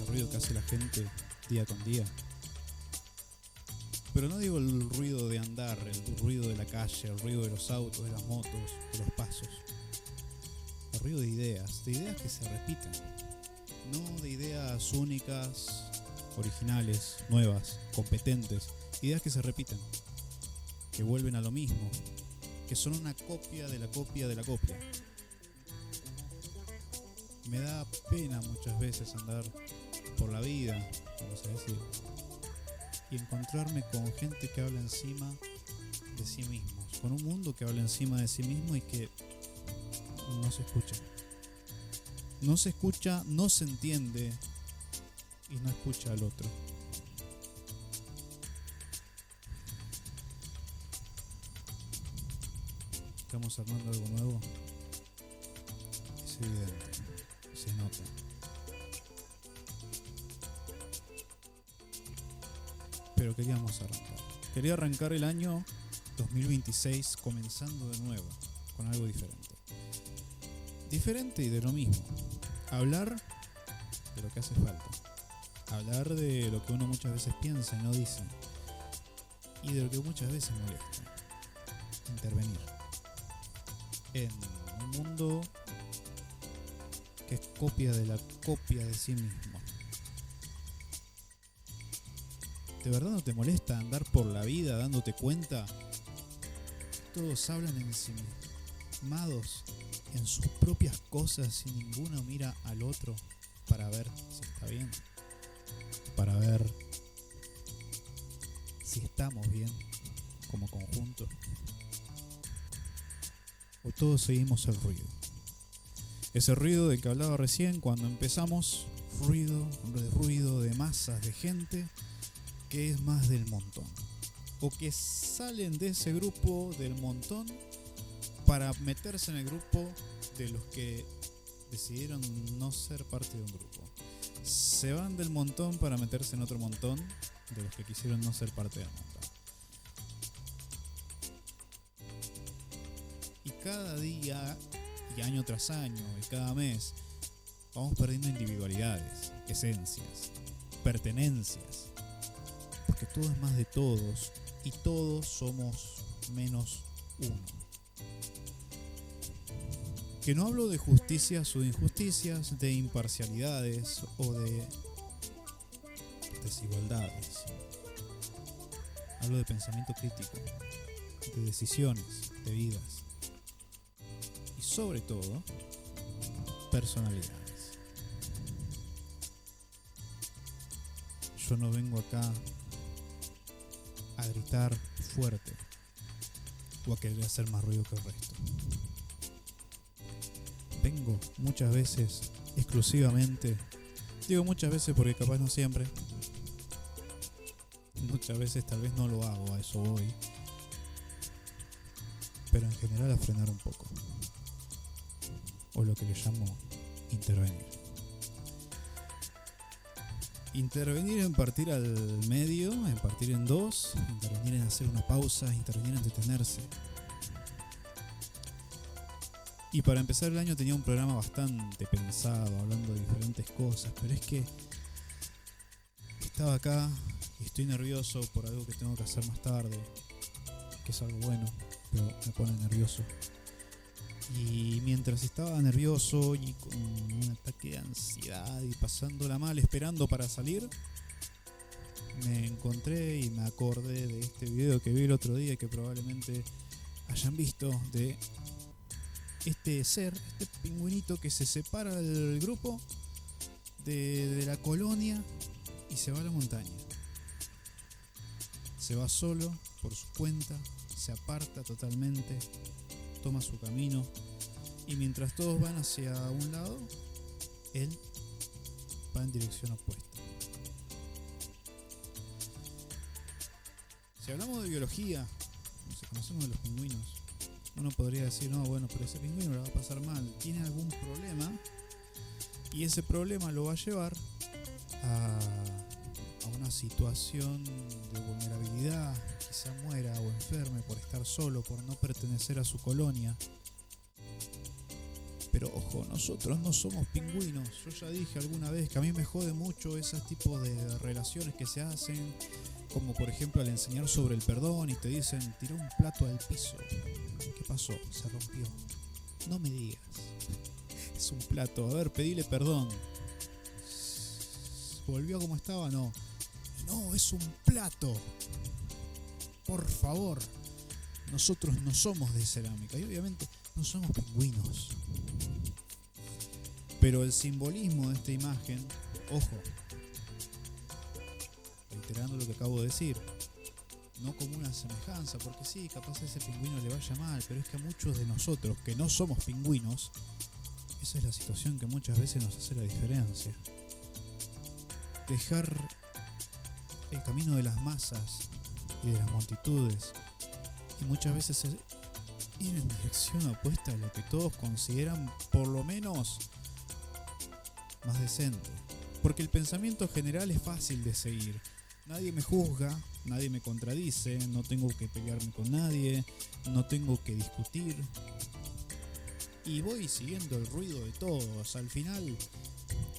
ese ruido que hace la gente día con día. Pero no digo el ruido de andar, el ruido de la calle, el ruido de los autos, de las motos, de los pasos. El ruido de ideas que se repiten. No de ideas únicas, originales, nuevas, competentes. Ideas que se repiten, que vuelven a lo mismo, que son una copia de la copia de la copia. Me da pena muchas veces andar por la vida, vamos a decir, y encontrarme con gente que habla encima de sí mismos, con un mundo que habla encima de sí mismo y que no se escucha. No se escucha, no se entiende y no escucha al otro. Estamos armando algo nuevo. Es evidente, se nota. Pero quería arrancar el año 2026 comenzando de nuevo, con algo diferente y de lo mismo. Hablar de lo que hace falta, hablar de lo que uno muchas veces piensa y no dice, y de lo que muchas veces molesta. Intervenir en un mundo que es copia de la copia de sí mismo. ¿De verdad no te molesta andar por la vida dándote cuenta que todos hablan ensimismados en sus propias cosas y ninguno mira al otro para ver si está bien, para ver si estamos bien como conjunto? ¿O todos seguimos el ruido? Ese ruido del que hablaba recién cuando empezamos, ruido de masas de gente que es más del montón, o que salen de ese grupo del montón para meterse en el grupo de los que decidieron no ser parte de un grupo. Se van del montón para meterse en otro montón de los que quisieron no ser parte del montón. Y cada día, y año tras año, y cada mes, vamos perdiendo individualidades, esencias, pertenencias. Porque todo es más de todos y todos somos menos uno. Que no hablo de justicias o de injusticias, de imparcialidades o de desigualdades. Hablo de pensamiento crítico, de decisiones, de vidas y sobre todo personalidades. Yo no vengo acá a gritar fuerte o a querer hacer más ruido que el resto. Vengo muchas veces exclusivamente, digo muchas veces porque capaz no siempre, muchas veces tal vez no lo hago, a eso voy, pero en general a frenar un poco, o lo que le llamo intervenir. Intervenir en partir al medio, en partir en dos, intervenir en hacer una pausa, intervenir en detenerse. Y para empezar el año tenía un programa bastante pensado, hablando de diferentes cosas, pero es que estaba acá y estoy nervioso por algo que tengo que hacer más tarde, que es algo bueno, pero me pone nervioso. Y mientras estaba nervioso y con un ataque de ansiedad y pasándola mal, esperando para salir, me encontré y me acordé de este video que vi el otro día, que probablemente hayan visto, de este pingüinito que se separa del grupo, de la colonia, y se va a la montaña. Se va solo, por su cuenta, se aparta totalmente, toma su camino, y mientras todos van hacia un lado, él va en dirección opuesta. Si hablamos de biología, si conocemos de los pingüinos, uno podría decir, no, bueno, pero ese pingüino la va a pasar mal, tiene algún problema, y ese problema lo va a llevar a una situación de vulnerabilidad, quizá muera o enferme por estar solo, por no pertenecer a su colonia. Pero ojo, nosotros no somos pingüinos. Yo ya dije alguna vez que a mí me jode mucho ese tipo de relaciones que se hacen, como por ejemplo al enseñar sobre el perdón y te dicen, tiró un plato al piso. ¿Qué pasó? Se rompió. No me digas. Es un plato. A ver, pedile perdón. ¿Volvió como estaba? No. No, es un plato. Por favor. Nosotros no somos de cerámica y obviamente no somos pingüinos. Pero el simbolismo de esta imagen, ojo, reiterando lo que acabo de decir, no como una semejanza, porque sí, capaz a ese pingüino le vaya mal, pero es que a muchos de nosotros que no somos pingüinos, esa es la situación que muchas veces nos hace la diferencia. Dejar el camino de las masas y de las multitudes, y muchas veces ir en dirección opuesta a lo que todos consideran por lo menos más decente. Porque el pensamiento general es fácil de seguir. Nadie me juzga, nadie me contradice, no tengo que pelearme con nadie, no tengo que discutir. Y voy siguiendo el ruido de todos. Al final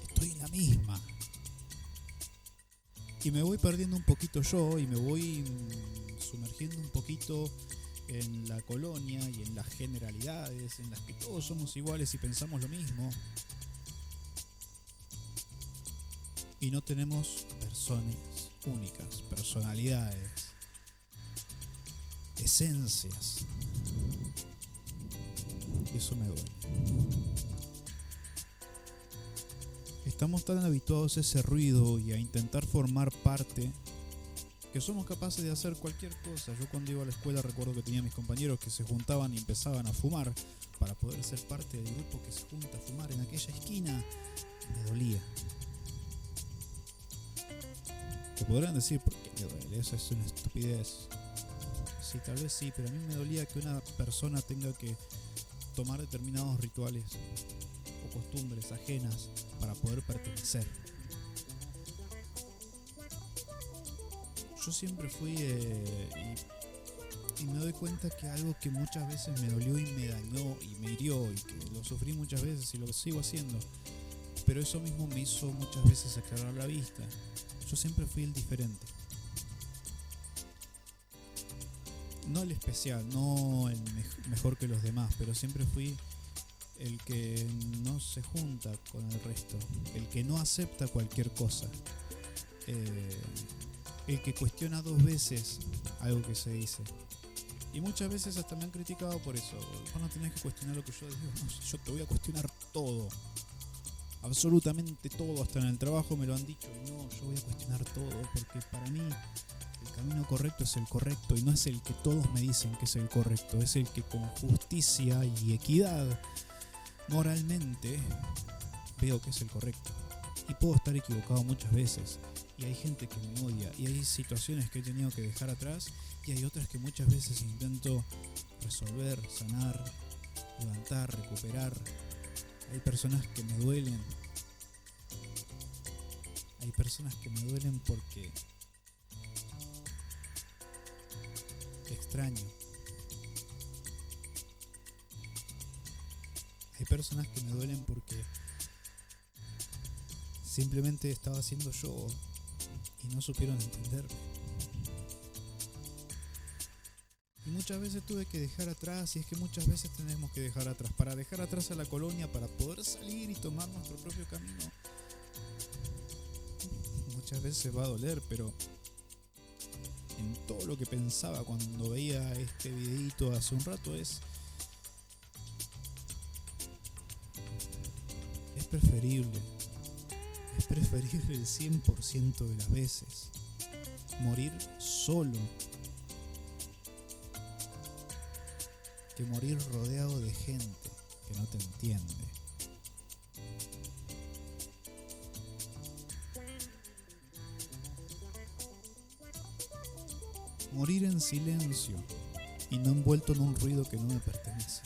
estoy en la misma. Y me voy perdiendo un poquito yo y me voy sumergiendo un poquito en la colonia y en las generalidades en las que todos somos iguales y pensamos lo mismo. Y no tenemos personas únicas, personalidades, esencias. Y eso me duele. Estamos tan habituados a ese ruido y a intentar formar parte que somos capaces de hacer cualquier cosa. Yo cuando iba a la escuela recuerdo que tenía mis compañeros que se juntaban y empezaban a fumar para poder ser parte del grupo que se junta a fumar en aquella esquina. Me dolía. Te podrán decir, ¿por qué me duele? Eso es una estupidez. Sí, tal vez sí, pero a mí me dolía que una persona tenga que tomar determinados rituales o costumbres ajenas para poder pertenecer. Yo siempre fui y me doy cuenta que algo que muchas veces me dolió y me dañó y me hirió y que lo sufrí muchas veces y lo sigo haciendo, pero eso mismo me hizo muchas veces aclarar la vista. Yo siempre fui el diferente. No el especial, no el mejor que los demás, pero siempre fui el que no se junta con el resto, el que no acepta cualquier cosa, el que cuestiona 2 veces algo que se dice. Y muchas veces hasta me han criticado por eso. Vos no tenés que cuestionar lo que yo digo. No, yo te voy a cuestionar todo. Absolutamente todo, hasta en el trabajo me lo han dicho. Y no, yo voy a cuestionar todo, porque para mí el camino correcto es el correcto y no es el que todos me dicen que es el correcto, es el que con justicia y equidad moralmente veo que es el correcto. Y puedo estar equivocado muchas veces, y hay gente que me odia, y hay situaciones que he tenido que dejar atrás, y hay otras que muchas veces intento resolver, sanar, levantar, recuperar. Hay personas que me duelen. Hay personas que me duelen porque extraño. Hay personas que me duelen porque simplemente estaba siendo yo y no supieron entenderme. Y muchas veces tuve que dejar atrás, y es que muchas veces tenemos que dejar atrás. Para dejar atrás a la colonia, para poder salir y tomar nuestro propio camino, muchas veces va a doler, pero en todo lo que pensaba cuando veía este videito hace un rato es preferible el 100% de las veces morir solo que morir rodeado de gente que no te entiende. Morir en silencio y no envuelto en un ruido que no me pertenece.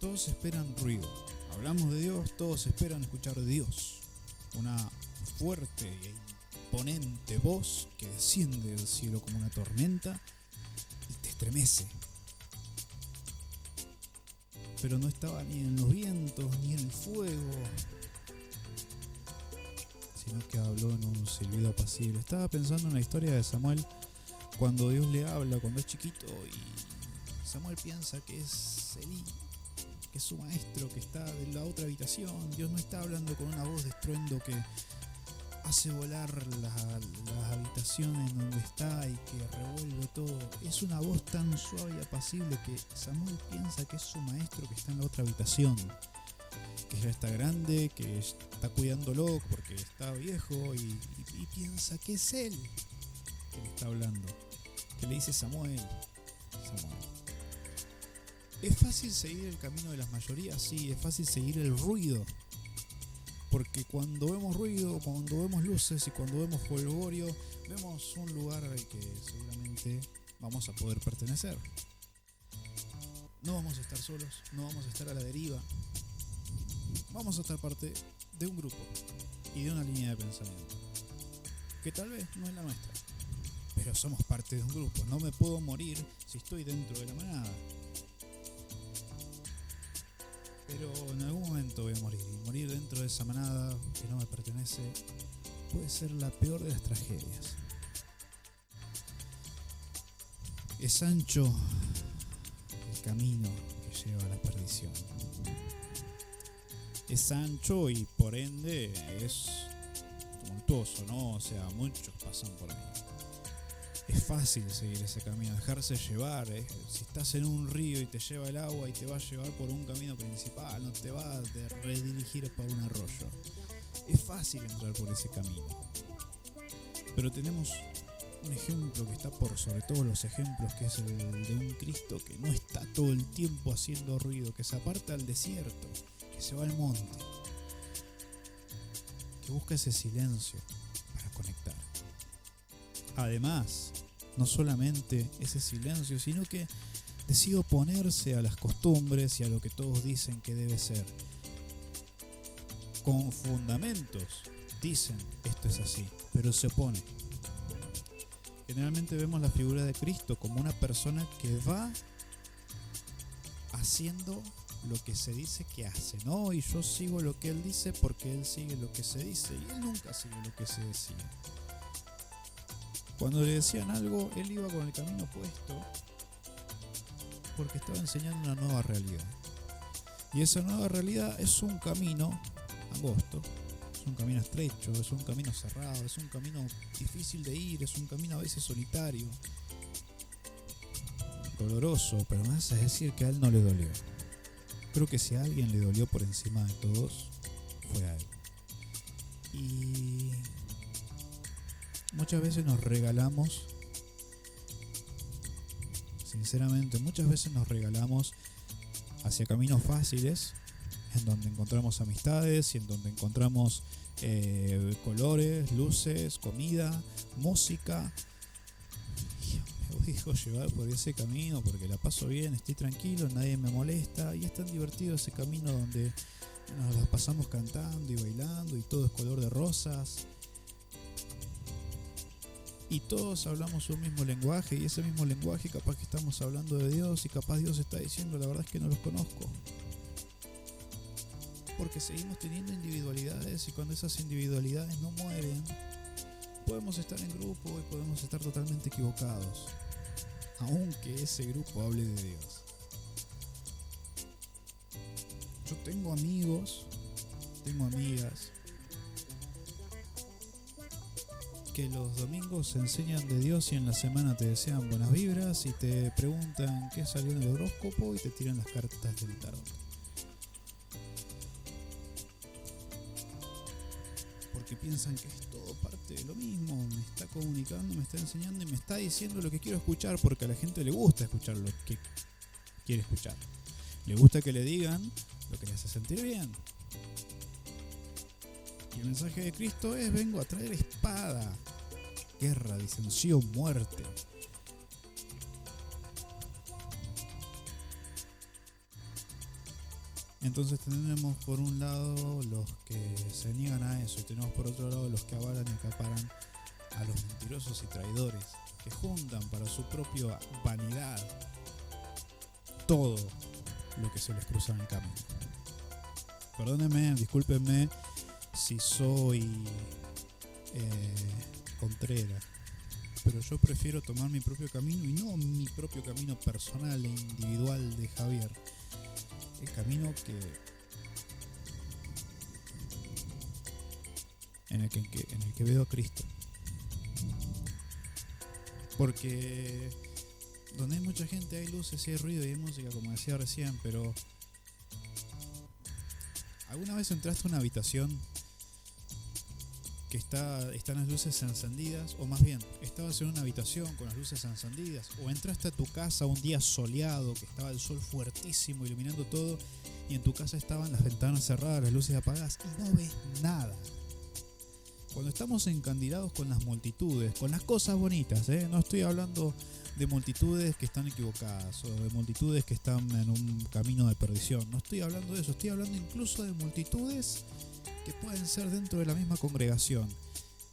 Todos esperan ruido. Hablamos de Dios, todos esperan escuchar de Dios. Una fuerte e imponente voz que desciende del cielo como una tormenta y te estremece. Pero no estaba ni en los vientos, ni en el fuego, sino que habló en un silbido apacible. Estaba pensando en la historia de Samuel, cuando Dios le habla, cuando es chiquito, y Samuel piensa que es Elí, que es su maestro, que está de la otra habitación. Dios no está hablando con una voz de estruendo que hace volar las habitaciones donde está y que revuelve todo. Es una voz tan suave y apacible que Samuel piensa que es su maestro que está en la otra habitación, que ya está grande, que está cuidándolo porque está viejo, y piensa que es él que le está hablando, que le dice Samuel. ¿Es fácil seguir el camino de las mayorías? Sí, es fácil seguir el ruido. Porque cuando vemos ruido, cuando vemos luces y cuando vemos jolgorio, vemos un lugar al que seguramente vamos a poder pertenecer. No vamos a estar solos, no vamos a estar a la deriva. Vamos a estar parte de un grupo y de una línea de pensamiento, que tal vez no es la nuestra, pero somos parte de un grupo. No me puedo morir si estoy dentro de la manada. Pero en algún momento voy a morir, y morir dentro de esa manada que no me pertenece puede ser la peor de las tragedias. Es ancho el camino que lleva a la perdición. Es ancho y por ende es tumultuoso, ¿no? O sea, muchos pasan por ahí. Es fácil seguir ese camino, dejarse llevar. Si estás en un río y te lleva el agua y te va a llevar por un camino principal, no te va a redirigir por un arroyo. Es fácil entrar por ese camino. Pero tenemos un ejemplo que está por sobre todos los ejemplos, que es el de un Cristo que no está todo el tiempo haciendo ruido, que se aparta al desierto, que se va al monte, que busca ese silencio para conectar. Además, no solamente ese silencio, sino que decide oponerse a las costumbres y a lo que todos dicen que debe ser. Con fundamentos dicen esto es así, pero se opone. Generalmente vemos la figura de Cristo como una persona que va haciendo lo que se dice que hace, ¿no? Y yo sigo lo que él dice porque él sigue lo que se dice, y él nunca sigue lo que se decía. Cuando le decían algo, él iba con el camino opuesto porque estaba enseñando una nueva realidad. Y esa nueva realidad es un camino angosto, es un camino estrecho, es un camino cerrado, es un camino difícil de ir, es un camino a veces solitario, doloroso, pero me hace decir que a él no le dolió. Creo que si a alguien le dolió por encima de todos, fue a él. Y muchas veces nos regalamos, sinceramente, muchas veces nos regalamos hacia caminos fáciles, en donde encontramos amistades y en donde encontramos colores, luces, comida, música. Y me dejo llevar por ese camino porque la paso bien, estoy tranquilo, nadie me molesta, y es tan divertido ese camino donde nos la pasamos cantando y bailando y todo es color de rosas. Y todos hablamos un mismo lenguaje, y ese mismo lenguaje capaz que estamos hablando de Dios, y capaz Dios está diciendo la verdad es que no los conozco. Porque seguimos teniendo individualidades, y cuando esas individualidades no mueren, podemos estar en grupo y podemos estar totalmente equivocados, aunque ese grupo hable de Dios. Yo tengo amigos, tengo amigas que los domingos se enseñan de Dios y en la semana te desean buenas vibras y te preguntan qué salió en el horóscopo y te tiran las cartas del tarot. Porque piensan que es todo parte de lo mismo, me está comunicando, me está enseñando y me está diciendo lo que quiero escuchar, porque a la gente le gusta escuchar lo que quiere escuchar. Le gusta que le digan lo que le hace sentir bien. Y el mensaje de Cristo es: vengo a traer espada, guerra, disensión, muerte. Entonces tenemos por un lado los que se niegan a eso, y tenemos por otro lado los que avalan y acaparan a los mentirosos y traidores que juntan para su propia vanidad todo lo que se les cruza en el camino. Perdónenme, discúlpenme si soy contrera, pero yo prefiero tomar mi propio camino y no mi propio camino personal e individual de Javier, el camino en el que veo a Cristo. Porque donde hay mucha gente hay luces y hay ruido y hay música, como decía recién, pero ¿alguna vez entraste a una habitación que están las luces encendidas? O más bien, estabas en una habitación con las luces encendidas, o entraste a tu casa un día soleado, que estaba el sol fuertísimo iluminando todo, y en tu casa estaban las ventanas cerradas, las luces apagadas, y no ves nada. Cuando estamos encandilados con las multitudes, con las cosas bonitas, no estoy hablando de multitudes que están equivocadas o de multitudes que están en un camino de perdición, no estoy hablando de eso, estoy hablando incluso de multitudes que pueden ser dentro de la misma congregación.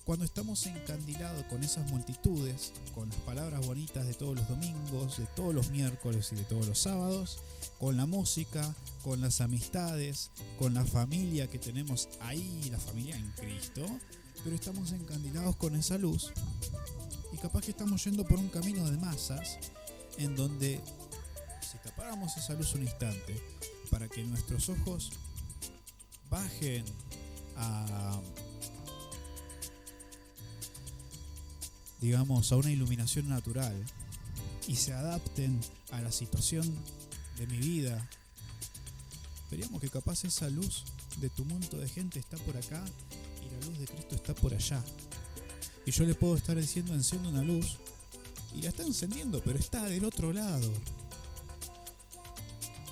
Cuando estamos encandilados con esas multitudes, con las palabras bonitas de todos los domingos, de todos los miércoles y de todos los sábados, con la música, con las amistades, con la familia que tenemos ahí, la familia en Cristo, pero estamos encandilados con esa luz y capaz que estamos yendo por un camino de masas en donde si tapáramos esa luz un instante para que nuestros ojos bajen a una iluminación natural y se adapten a la situación de mi vida, veríamos que capaz esa luz de tumulto de gente está por acá y la luz de Cristo está por allá. Y yo le puedo estar diciendo enciende una luz y la está encendiendo, pero está del otro lado.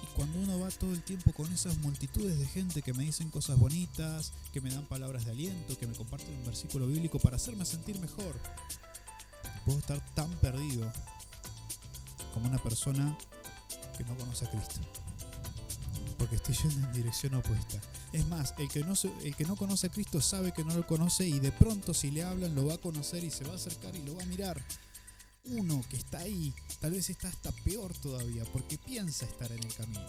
Y cuando uno va todo el tiempo con esas multitudes de gente que me dicen cosas bonitas, que me dan palabras de aliento, que me comparten un versículo bíblico para hacerme sentir mejor, puedo estar tan perdido como una persona que no conoce a Cristo, porque estoy yendo en dirección opuesta. Es más, el que no conoce a Cristo sabe que no lo conoce y de pronto si le hablan lo va a conocer y se va a acercar y lo va a mirar. Uno que está ahí tal vez está hasta peor todavía porque piensa estar en el camino.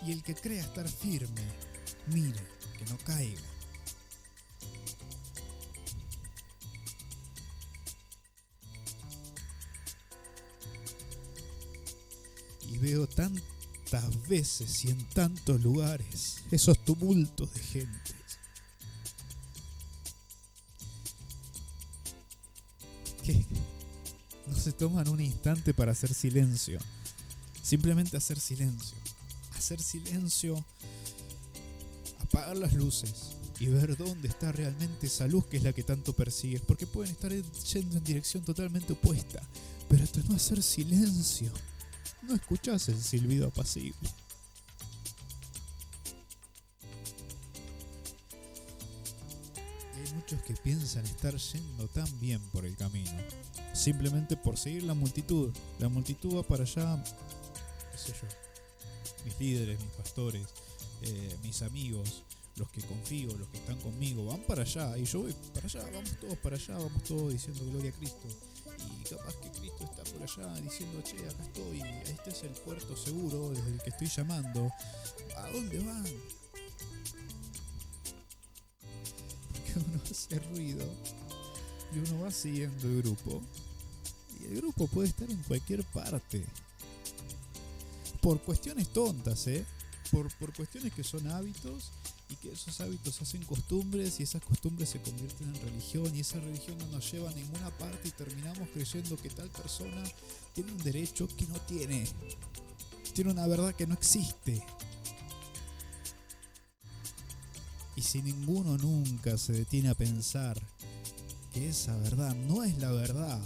Y el que crea estar firme, mire que no caiga. Y veo tantas veces y en tantos lugares esos tumultos de gente que no se toman un instante para hacer silencio, simplemente hacer silencio, apagar las luces y ver dónde está realmente esa luz que es la que tanto persigues, porque pueden estar yendo en dirección totalmente opuesta, pero hasta no hacer silencio no escuchás el silbido apacible. Y hay muchos que piensan estar yendo tan bien por el camino, simplemente por seguir la multitud. La multitud va para allá, qué sé yo, mis líderes, mis pastores, mis amigos, los que confío, los que están conmigo, van para allá y yo voy para allá, vamos todos diciendo gloria a Cristo. Y capaz que Cristo está por allá diciendo, che, acá estoy, este es el puerto seguro desde el que estoy llamando. ¿A dónde van? Porque uno hace ruido y uno va siguiendo el grupo. Y el grupo puede estar en cualquier parte. Por cuestiones tontas, por cuestiones que son hábitos y que esos hábitos hacen costumbres y esas costumbres se convierten en religión y esa religión no nos lleva a ninguna parte y terminamos creyendo que tal persona tiene un derecho que no tiene una verdad que no existe. Y si ninguno nunca se detiene a pensar que esa verdad no es la verdad,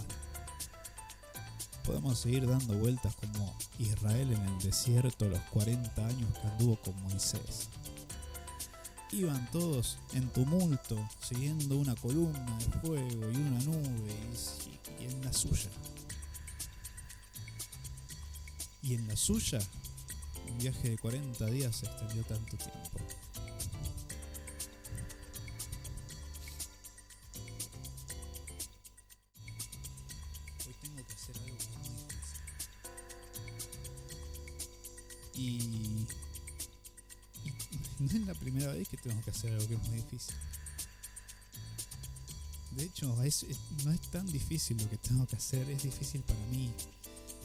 podemos seguir dando vueltas como Israel en el desierto los 40 años que anduvo con Moisés. Iban todos en tumulto, siguiendo una columna de fuego y una nube y en la suya. Y en la suya, un viaje de 40 días se extendió tanto tiempo. Hoy Y no es la primera vez que tengo que hacer algo que es muy difícil. De hecho, no es tan difícil lo que tengo que hacer, es difícil para mí.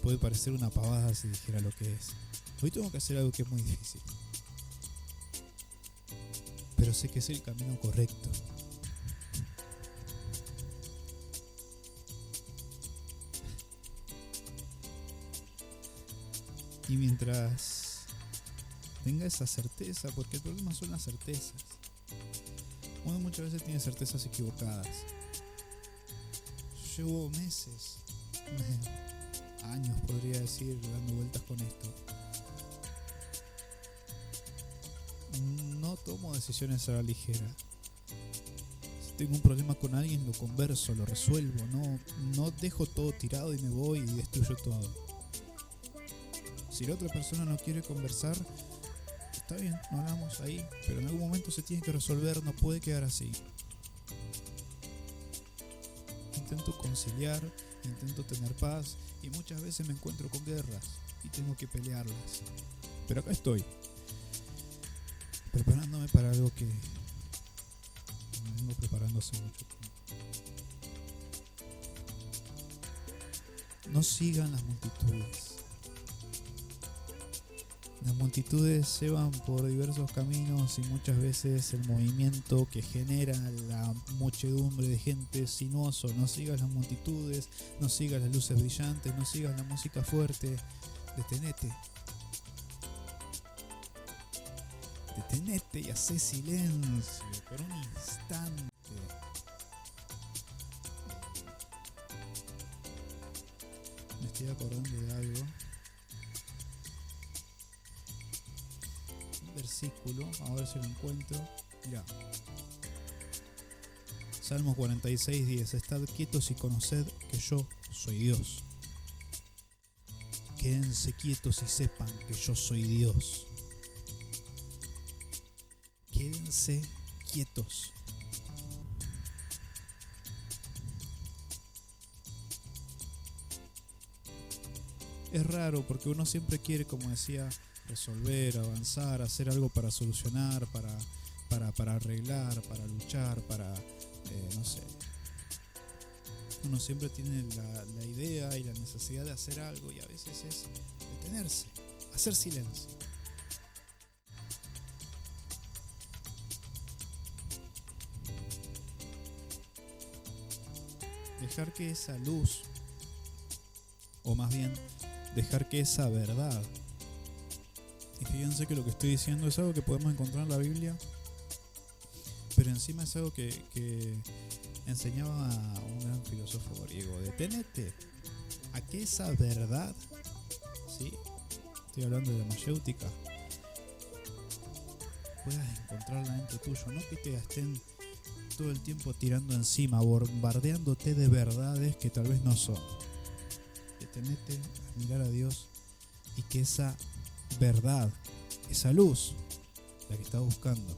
Puede parecer una pavada si dijera lo que es. Hoy tengo que hacer algo que es muy difícil, pero sé que es el camino correcto. Y mientras tenga esa certeza, porque el problema son las certezas. Uno muchas veces tiene certezas equivocadas. Yo llevo meses, años podría decir, dando vueltas con esto. No tomo decisiones a la ligera. Si tengo un problema con alguien, lo converso, lo resuelvo. No dejo todo tirado y me voy y destruyo todo. Si la otra persona no quiere conversar, está bien, no hablamos ahí, pero en algún momento se tiene que resolver, no puede quedar así. Intento conciliar, intento tener paz y muchas veces me encuentro con guerras y tengo que pelearlas. Pero acá estoy, preparándome para algo que me vengo preparando hace mucho tiempo. No sigan las multitudes. Las multitudes llevan por diversos caminos y muchas veces el movimiento que genera la muchedumbre de gente es sinuoso. No sigas las multitudes, no sigas las luces brillantes, no sigas la música fuerte. Detenete. Detenete y hacé silencio por un instante. Me estoy acordando de algo. Versículo, a ver si lo encuentro. Mirá, Salmo 46:10. Estad quietos y conoced que yo soy Dios. Quédense quietos y sepan que yo soy Dios. Quédense quietos. Es raro porque uno siempre quiere, como decía, resolver, avanzar, hacer algo para solucionar, para arreglar, para luchar, no sé. Uno siempre tiene la idea y la necesidad de hacer algo y a veces es detenerse, hacer silencio. Dejar que esa luz, o más bien, dejar que esa verdad. Y fíjense que lo que estoy diciendo es algo que podemos encontrar en la Biblia, pero encima es algo que enseñaba un gran filósofo griego. Deténete a que esa verdad, ¿sí? Estoy hablando de la mayéutica, puedas encontrarla dentro tuyo, no que te estén todo el tiempo tirando encima, bombardeándote de verdades que tal vez no son. Detenete a mirar a Dios y que esa verdad, esa luz, la que estás buscando,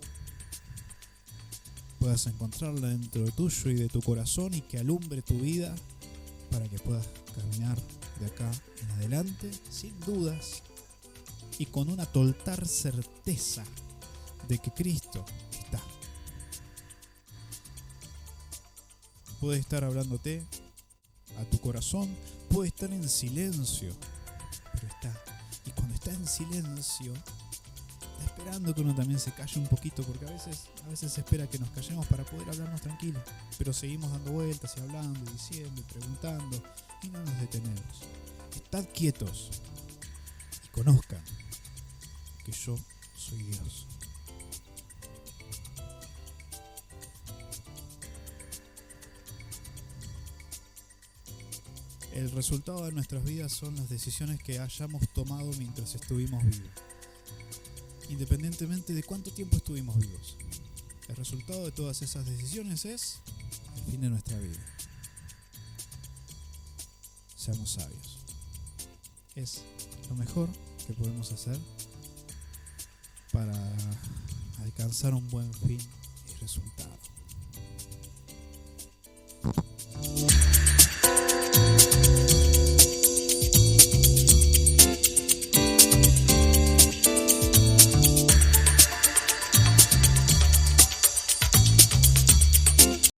puedas encontrarla dentro de tuyo y de tu corazón y que alumbre tu vida para que puedas caminar de acá en adelante sin dudas y con una total certeza de que Cristo está. Puede estar hablándote a tu corazón, puede estar en silencio, pero está. Y cuando está en silencio, está esperando que uno también se calle un poquito, porque a veces se espera que nos callemos para poder hablarnos tranquilos, pero seguimos dando vueltas y hablando, y diciendo, y preguntando, y no nos detenemos. Estad quietos y conozcan que yo soy Dios. El resultado de nuestras vidas son las decisiones que hayamos tomado mientras estuvimos vivos, independientemente de cuánto tiempo estuvimos vivos. El resultado de todas esas decisiones es el fin de nuestra vida. Seamos sabios. Es lo mejor que podemos hacer para alcanzar un buen fin y resultado.